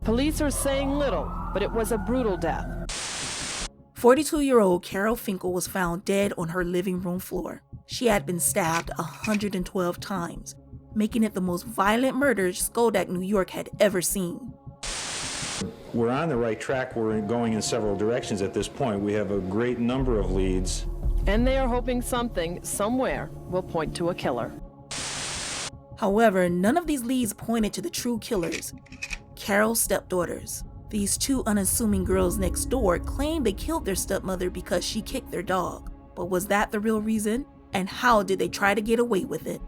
Police are saying little, but it was a brutal death. 42-year-old Carol Finkle was found dead on her living room floor. She had been stabbed 112 times, making it the most violent murder Schoharie, New York had ever seen. We're on the right track. We're going in several directions at this point. We have a great number of leads. And they are hoping something, somewhere, will point to a killer. However, none of these leads pointed to the true killers, Carol's stepdaughters. These two unassuming girls next door claimed they killed their stepmother because she kicked their dog. But was that the real reason? And how did they try to get away with it?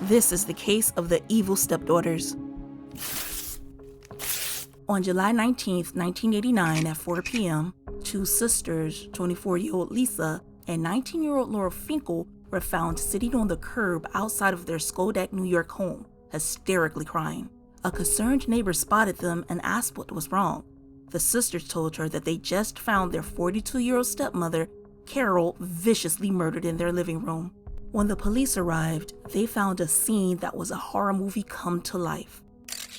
This is the case of the evil stepdaughters. On July 19, 1989 at 4 p.m., two sisters, 24-year-old Lisa and 19-year-old Laura Finkle, were found sitting on the curb outside of their Schoharie, New York home, hysterically crying. A concerned neighbor spotted them and asked what was wrong. The sisters told her that they just found their 42-year-old stepmother, Carol, viciously murdered in their living room. When the police arrived, they found a scene that was a horror movie come to life.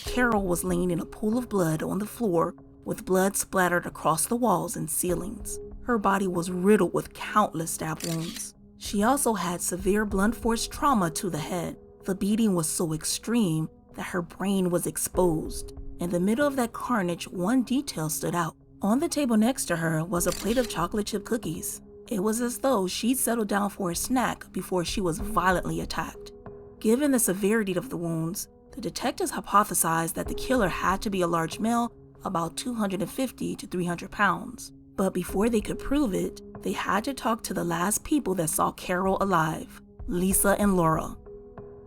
Carol was laying in a pool of blood on the floor with blood splattered across the walls and ceilings. Her body was riddled with countless stab wounds. She also had severe blunt force trauma to the head. The beating was so extreme that her brain was exposed. In the middle of that carnage, one detail stood out. On the table next to her was a plate of chocolate chip cookies. It was as though she'd settled down for a snack before she was violently attacked. Given the severity of the wounds, the detectives hypothesized that the killer had to be a large male, about 250 to 300 pounds. But before they could prove it, they had to talk to the last people that saw Carol alive, Lisa and Laura.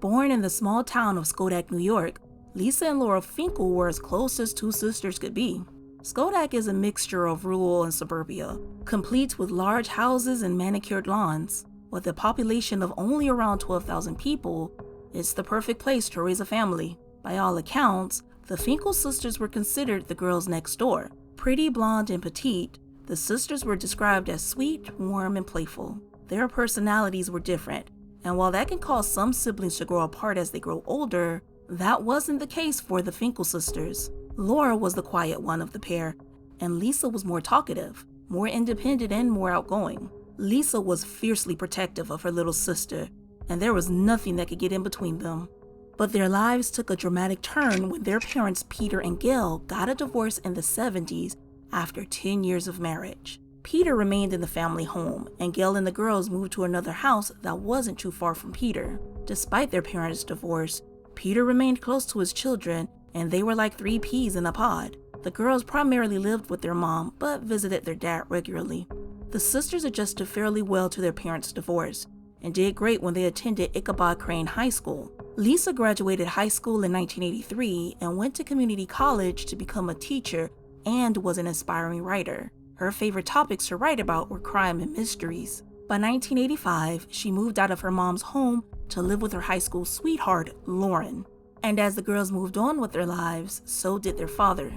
Born in the small town of Schoharie, New York, Lisa and Laura Finkle were as close as two sisters could be. Schoharie is a mixture of rural and suburbia, complete with large houses and manicured lawns. With a population of only around 12,000 people, it's the perfect place to raise a family. By all accounts, the Finkle sisters were considered the girls next door. Pretty, blonde, and petite, the sisters were described as sweet, warm, and playful. Their personalities were different, and while that can cause some siblings to grow apart as they grow older, that wasn't the case for the Finkle sisters. Laura was the quiet one of the pair, and Lisa was more talkative, more independent, and more outgoing. Lisa was fiercely protective of her little sister, and there was nothing that could get in between them. But their lives took a dramatic turn when their parents, Peter and Gail, got a divorce in the 70s after 10 years of marriage. Peter remained in the family home, and Gail and the girls moved to another house that wasn't too far from Peter. Despite their parents' divorce, Peter remained close to his children, and they were like three peas in a pod. The girls primarily lived with their mom, but visited their dad regularly. The sisters adjusted fairly well to their parents' divorce, and did great when they attended Ichabod Crane High School. Lisa graduated high school in 1983 and went to community college to become a teacher and was an aspiring writer. Her favorite topics to write about were crime and mysteries. By 1985, she moved out of her mom's home to live with her high school sweetheart, Lauren. And as the girls moved on with their lives, so did their father.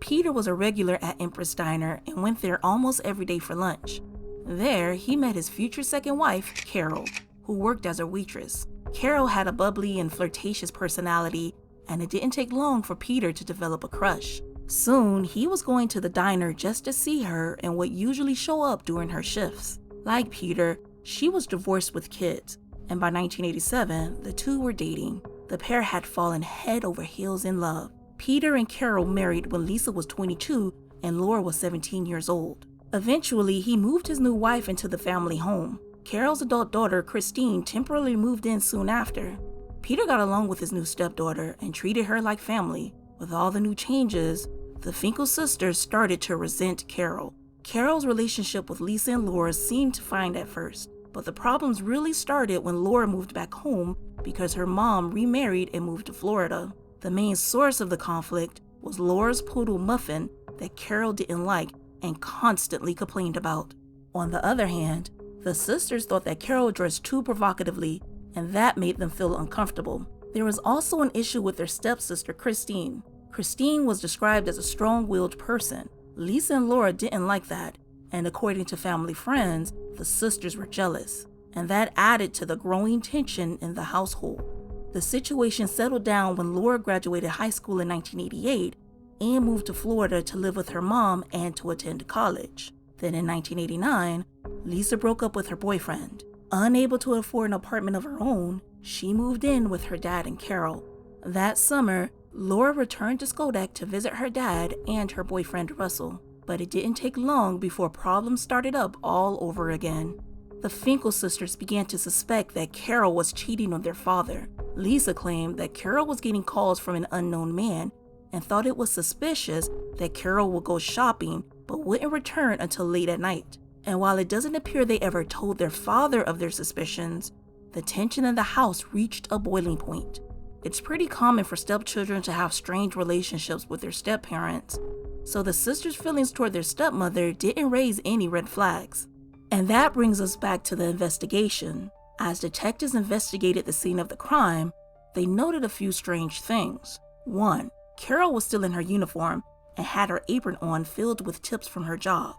Peter was a regular at Empress Diner and went there almost every day for lunch. There, he met his future second wife, Carol, who worked as a waitress. Carol had a bubbly and flirtatious personality, and it didn't take long for Peter to develop a crush. Soon, he was going to the diner just to see her and would usually show up during her shifts. Like Peter, she was divorced with kids, and by 1987, the two were dating. The pair had fallen head over heels in love. Peter and Carol married when Lisa was 22 and Laura was 17 years old. Eventually, he moved his new wife into the family home. Carol's adult daughter, Christine, temporarily moved in soon after. Peter got along with his new stepdaughter and treated her like family. With all the new changes, the Finkle sisters started to resent Carol. Carol's relationship with Lisa and Laura seemed fine at first, but the problems really started when Laura moved back home because her mom remarried and moved to Florida. The main source of the conflict was Laura's poodle Muffin that Carol didn't like and constantly complained about. On the other hand, the sisters thought that Carol dressed too provocatively, and that made them feel uncomfortable. There was also an issue with their stepsister, Christine. Christine was described as a strong-willed person. Lisa and Laura didn't like that, and according to family friends, the sisters were jealous, and that added to the growing tension in the household. The situation settled down when Laura graduated high school in 1988 and moved to Florida to live with her mom and to attend college. Then in 1989, Lisa broke up with her boyfriend. Unable to afford an apartment of her own, she moved in with her dad and Carol. That summer, Laura returned to Schoharie to visit her dad and her boyfriend Russell, but it didn't take long before problems started up all over again. The Finkle sisters began to suspect that Carol was cheating on their father. Lisa claimed that Carol was getting calls from an unknown man and thought it was suspicious that Carol would go shopping but wouldn't return until late at night. And while it doesn't appear they ever told their father of their suspicions, the tension in the house reached a boiling point. It's pretty common for stepchildren to have strange relationships with their stepparents, so the sisters' feelings toward their stepmother didn't raise any red flags. And that brings us back to the investigation. As detectives investigated the scene of the crime, they noted a few strange things. 1. Carol was still in her uniform and had her apron on filled with tips from her job.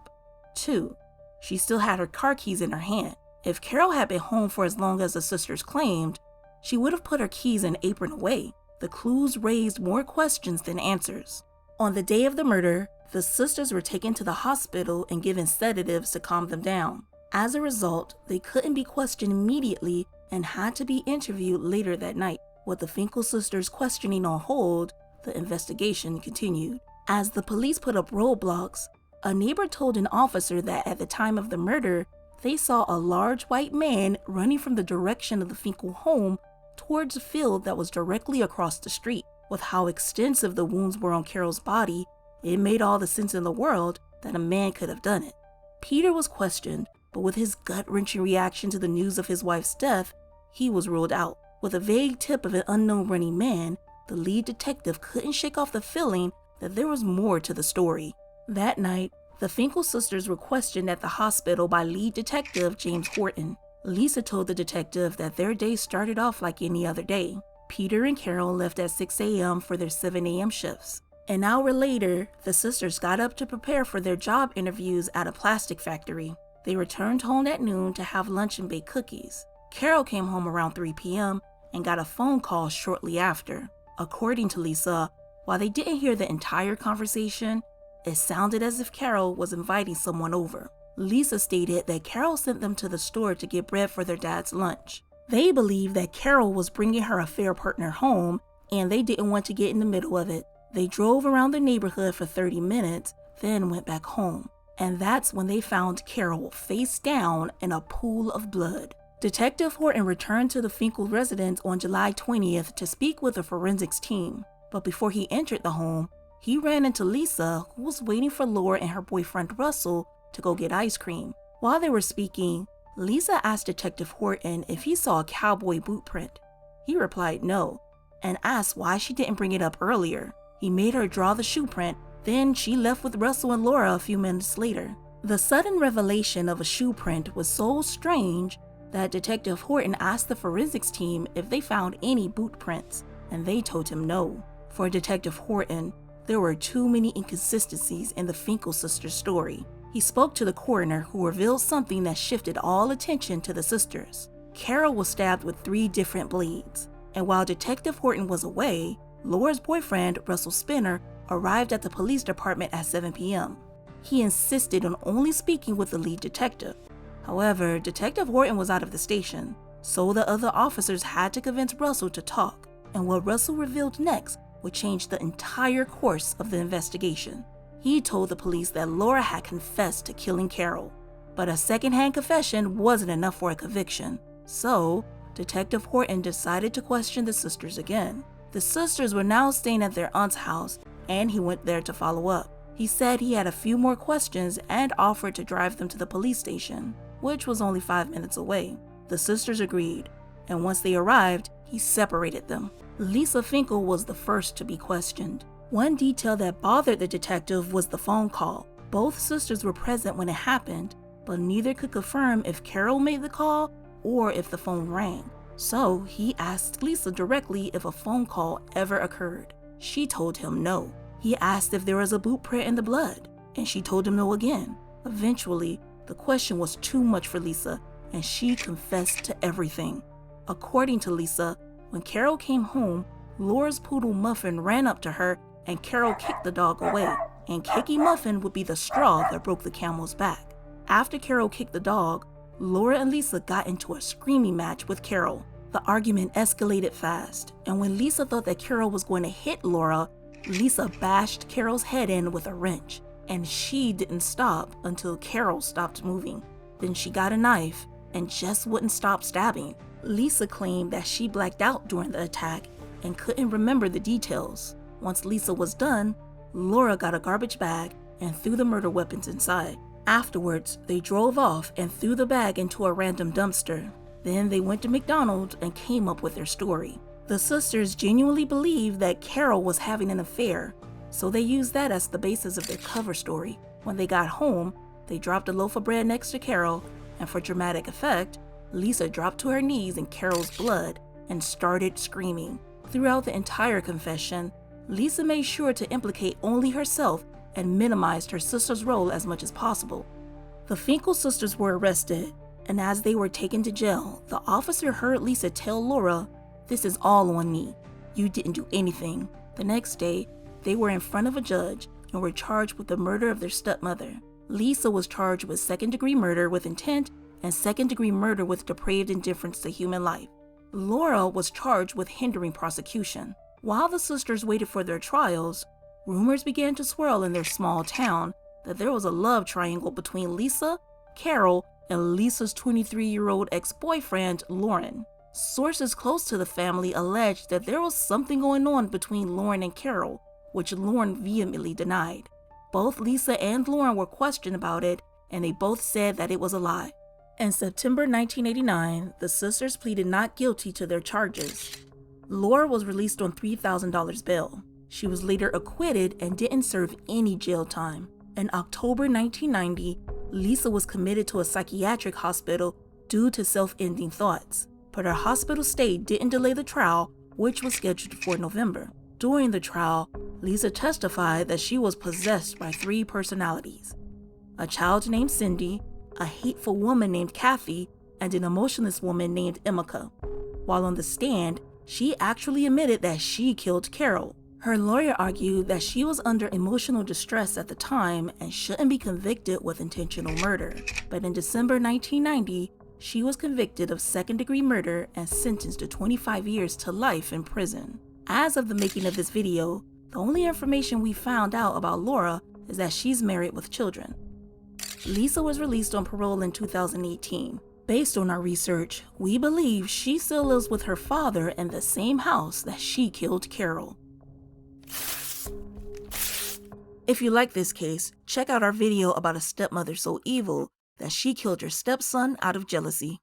2. She still had her car keys in her hand. If Carol had been home for as long as the sisters claimed, she would have put her keys and apron away. The clues raised more questions than answers. On the day of the murder, the sisters were taken to the hospital and given sedatives to calm them down. As a result, they couldn't be questioned immediately and had to be interviewed later that night. With the Finkle sisters' questioning on hold, the investigation continued. As the police put up roadblocks, a neighbor told an officer that at the time of the murder, they saw a large white man running from the direction of the Finkle home towards a field that was directly across the street. With how extensive the wounds were on Carol's body, it made all the sense in the world that a man could have done it. Peter was questioned, but with his gut-wrenching reaction to the news of his wife's death, he was ruled out. With a vague tip of an unknown running man, the lead detective couldn't shake off the feeling that there was more to the story. That night, the Finkle sisters were questioned at the hospital by lead detective James Horton. Lisa told the detective that their day started off like any other day. Peter and Carol left at 6 a.m. for their 7 a.m. shifts. An hour later, the sisters got up to prepare for their job interviews at a plastic factory. They returned home at noon to have lunch and bake cookies. Carol came home around 3 p.m. and got a phone call shortly after. According to Lisa, while they didn't hear the entire conversation, it sounded as if Carol was inviting someone over. Lisa stated that Carol sent them to the store to get bread for their dad's lunch. They believed that Carol was bringing her affair partner home, and they didn't want to get in the middle of it. They drove around the neighborhood for 30 minutes, then went back home. And that's when they found Carol face down in a pool of blood. Detective Horton returned to the Finkle residence on July 20th to speak with the forensics team. But before he entered the home, he ran into Lisa, who was waiting for Laura and her boyfriend Russell to go get ice cream. While they were speaking, Lisa asked Detective Horton if he saw a cowboy boot print. He replied no, and asked why she didn't bring it up earlier. He made her draw the shoe print, then she left with Russell and Laura a few minutes later. The sudden revelation of a shoe print was so strange that Detective Horton asked the forensics team if they found any boot prints, and they told him no. For Detective Horton, there were too many inconsistencies in the Finkle sisters' story. He spoke to the coroner, who revealed something that shifted all attention to the sisters. Carol was stabbed with 3 different bleeds, and while Detective Horton was away, Laura's boyfriend, Russell Spinner, arrived at the police department at 7 p.m. He insisted on only speaking with the lead detective. However, Detective Horton was out of the station, so the other officers had to convince Russell to talk, and what Russell revealed next would change the entire course of the investigation. He told the police that Laura had confessed to killing Carol, but a secondhand confession wasn't enough for a conviction, so Detective Horton decided to question the sisters again. The sisters were now staying at their aunt's house, and he went there to follow up. He said he had a few more questions and offered to drive them to the police station, which was only 5 minutes away. The sisters agreed, and once they arrived, he separated them. Lisa Finkle was the first to be questioned. One detail that bothered the detective was the phone call. Both sisters were present when it happened, but neither could confirm if Carol made the call or if the phone rang. So he asked Lisa directly if a phone call ever occurred. She told him no. He asked if there was a boot print in the blood, and she told him no again. Eventually, the question was too much for Lisa, and she confessed to everything. According to Lisa, When Carol came home, Laura's poodle Muffin ran up to her and Carol kicked the dog away, and kicking Muffin would be the straw that broke the camel's back. After Carol kicked the dog, Laura and Lisa got into a screaming match with Carol. The argument escalated fast, and when Lisa thought that Carol was going to hit Laura, Lisa bashed Carol's head in with a wrench, and she didn't stop until Carol stopped moving. Then she got a knife and just wouldn't stop stabbing. Lisa claimed that she blacked out during the attack and couldn't remember the details. Once Lisa was done, Laura got a garbage bag and threw the murder weapons inside. Afterwards, they drove off and threw the bag into a random dumpster. Then they went to McDonald's and came up with their story. The sisters genuinely believed that Carol was having an affair, so they used that as the basis of their cover story. When they got home, they dropped a loaf of bread next to Carol, and for dramatic effect, Lisa dropped to her knees in Carol's blood and started screaming. Throughout the entire confession, Lisa made sure to implicate only herself and minimized her sister's role as much as possible. The Finkle sisters were arrested, and as they were taken to jail, the officer heard Lisa tell Laura, "This is all on me. You didn't do anything." The next day, they were in front of a judge and were charged with the murder of their stepmother. Lisa was charged with second-degree murder with intent and second-degree murder with depraved indifference to human life. Laura was charged with hindering prosecution. While the sisters waited for their trials, rumors began to swirl in their small town that there was a love triangle between Lisa, Carol, and Lisa's 23-year-old ex-boyfriend, Lauren. Sources close to the family alleged that there was something going on between Lauren and Carol, which Lauren vehemently denied. Both Lisa and Lauren were questioned about it, and they both said that it was a lie. In September 1989, the sisters pleaded not guilty to their charges. Laura was released on $3,000 bail. She was later acquitted and didn't serve any jail time. In October 1990, Lisa was committed to a psychiatric hospital due to self-ending thoughts, but her hospital stay didn't delay the trial, which was scheduled for November. During the trial, Lisa testified that she was possessed by 3 personalities: a child named Cindy, a hateful woman named Kathy, and an emotionless woman named Emeka. While on the stand, she actually admitted that she killed Carol. Her lawyer argued that she was under emotional distress at the time and shouldn't be convicted with intentional murder. But in December 1990, she was convicted of second-degree murder and sentenced to 25 years to life in prison. As of the making of this video, the only information we found out about Laura is that she's married with children. Lisa was released on parole in 2018. Based on our research, we believe she still lives with her father in the same house that she killed Carol. If you like this case, check out our video about a stepmother so evil that she killed her stepson out of jealousy.